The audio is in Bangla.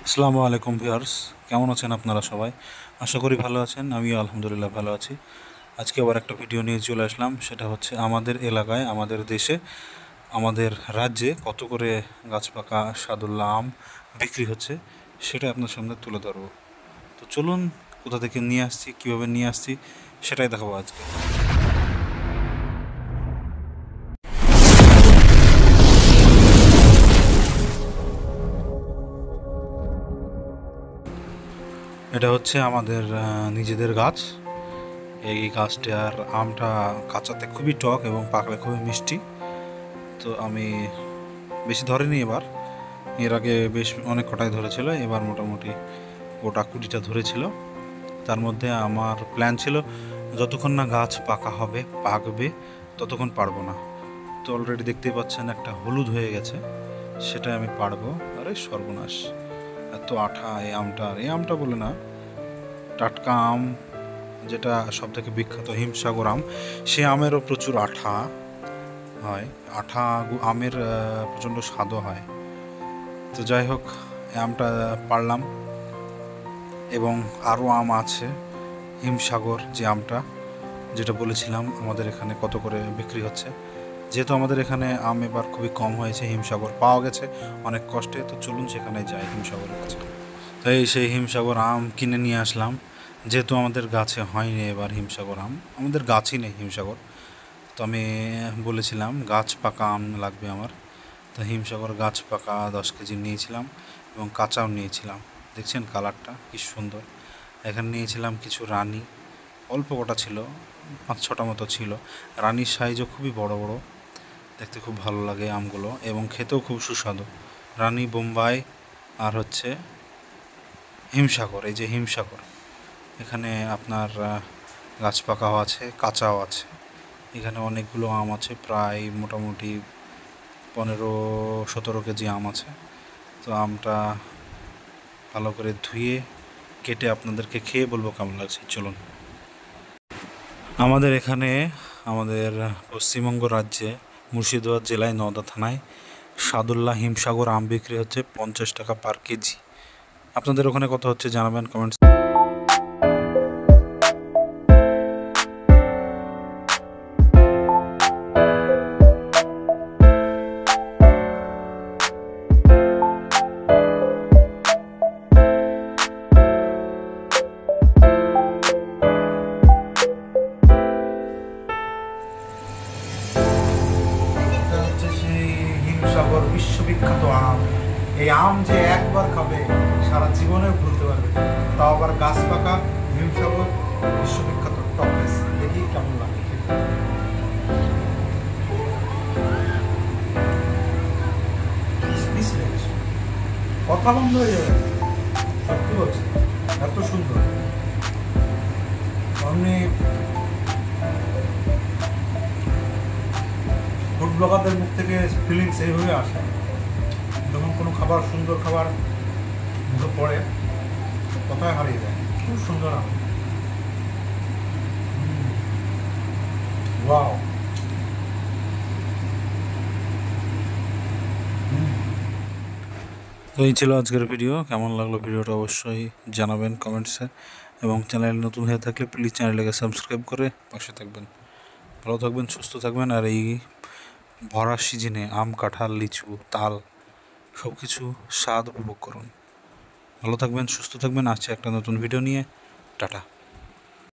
আসসালামু আলাইকুম ভিউয়ার্স, কেমন আছেন আপনারা সবাই? আশা করি ভালো আছেন। আমিও আলহামদুলিল্লাহ ভালো আছি। আজকে আবার একটা ভিডিও নিয়ে চলে আসলাম। সেটা হচ্ছে আমাদের এলাকায়, আমাদের দেশে, আমাদের রাজ্যে কত করে গাছপাকা সাদুল্লাহ আম বিক্রি হচ্ছে সেটা আপনার সামনে তুলে ধরবো। তো চলুন, কোথা থেকে নিয়ে আসছি, কীভাবে নিয়ে আসছি সেটাই দেখাবো আজকে। এটা হচ্ছে আমাদের নিজেদের গাছ। এই গাছটার আমটা কাঁচাতে খুবই টক এবং পাকলে খুবই মিষ্টি। তো আমি বেশি ধরেনি এর আগে বেশ অনেক কটাই ধরেছিল, এবার মোটামুটি গোটা 20টা ধরেছিল। তার মধ্যে আমার প্ল্যান ছিল যতক্ষণ না গাছ পাকবে ততক্ষণ পারবো না। তো অলরেডি দেখতেই পাচ্ছেন একটা হলুদ হয়ে গেছে, সেটা আমি পারবো। আরে সর্বনাশ, এত আঠা এই আমটা বলে না, টাটকা আম যেটা সব থেকে বিখ্যাত হিমসাগর আম, সে আমেরও প্রচুর আঠা হয়। আমের প্রচণ্ড স্বাদও হয়। তো যাই হোক, এই আমটা পারলাম। এবং আরও আম আছে, হিমসাগর যে আমটা, যেটা বলেছিলাম আমাদের এখানে কত করে বিক্রি হচ্ছে। যেহেতু আমাদের এখানে আম এবার খুবই কম হয়েছে, হিমসাগর পাওয়া গেছে অনেক কষ্টে। তো চলুন সেখানে যাই, হিমসাগরের কাছে। তাই সেই হিমসাগর আম কিনে নিয়ে আসলাম। যেহেতু আমাদের গাছে হয়নি এবার হিমসাগর আম, আমাদের গাছই নেই হিমসাগর। তো আমি বলেছিলাম গাছ পাকা আম লাগবে আমার। তো হিমসাগর গাছ পাকা 10 কেজি নিয়েছিলাম এবং কাঁচাও নিয়েছিলাম। দেখছেন কালারটা কি সুন্দর। এখানে নিয়েছিলাম কিছু রানী, অল্প কটা ছিল, 5-6টা মতো ছিল। রানীর সাইজও খুবই বড় বড়, দেখতে খুব ভালো লাগে আমগুলো এবং খেতেও খুব সুস্বাদু। রানী, বোম্বাই আর হচ্ছে হিমসাগর। এই যে হিমসাগর, এখানে আপনার গাছ পাকাও আছে, কাঁচাও আছে। এখানে অনেকগুলো আম আছে, প্রায় মোটামুটি 15-17 কেজি আম আছে। তো আমটা ভালো করে ধুয়ে কেটে আপনাদেরকে খেয়ে বলবো কেমন লাগছে। চলুন। আমাদের এখানে, আমাদের পশ্চিমবঙ্গ রাজ্যে মুর্শিদাবাদ জেলায় নওদা থানায় সাদুল্লাহ হিমসাগর আম বিক্রি হচ্ছে 50 টাকা পার কেজি। আপনাদের ওখানে কত হচ্ছে জানাবেন কমেন্টস। হিমসাগর বিশ্ববিখ্যাত আম। এই আম যে একবার খাবে সারা জীবনে ভুলতে পারবে। তাও আবার গাছ পাকা হিমসাগর বিশ্ববিখ্যাত টকনেস। দেখি কেমন লাগে। কথা বন্ধ হয়ে যাবে, সত্যি বলছি, এত সুন্দর। আপনি ফুড ব্লগারদের মুখ থেকে ফিলিংস এইভাবে আসে যখন কোনো খাবার, সুন্দর খাবার মুখে পড়ে, কথায় হারিয়ে যায়। খুব সুন্দর আম। ওয়াও। তো এই ছিল আজকের ভিডিও। কেমন লাগলো ভিডিওটা অবশ্যই জানাবেন কমেন্টসে, এবং চ্যানেল নতুন হয়ে থাকলে প্লিজ চ্যানেলটাকে সাবস্ক্রাইব করে পাশে থাকবেন। ভালো থাকবেন, সুস্থ থাকবেন। আর এই ভরা সিজনে আম, কাঁঠাল, লিচু, তাল সব কিছু স্বাদ উপভোগ করুন। ভালো থাকবেন, সুস্থ থাকবেন। আসছে একটা নতুন ভিডিও নিয়ে। টাটা।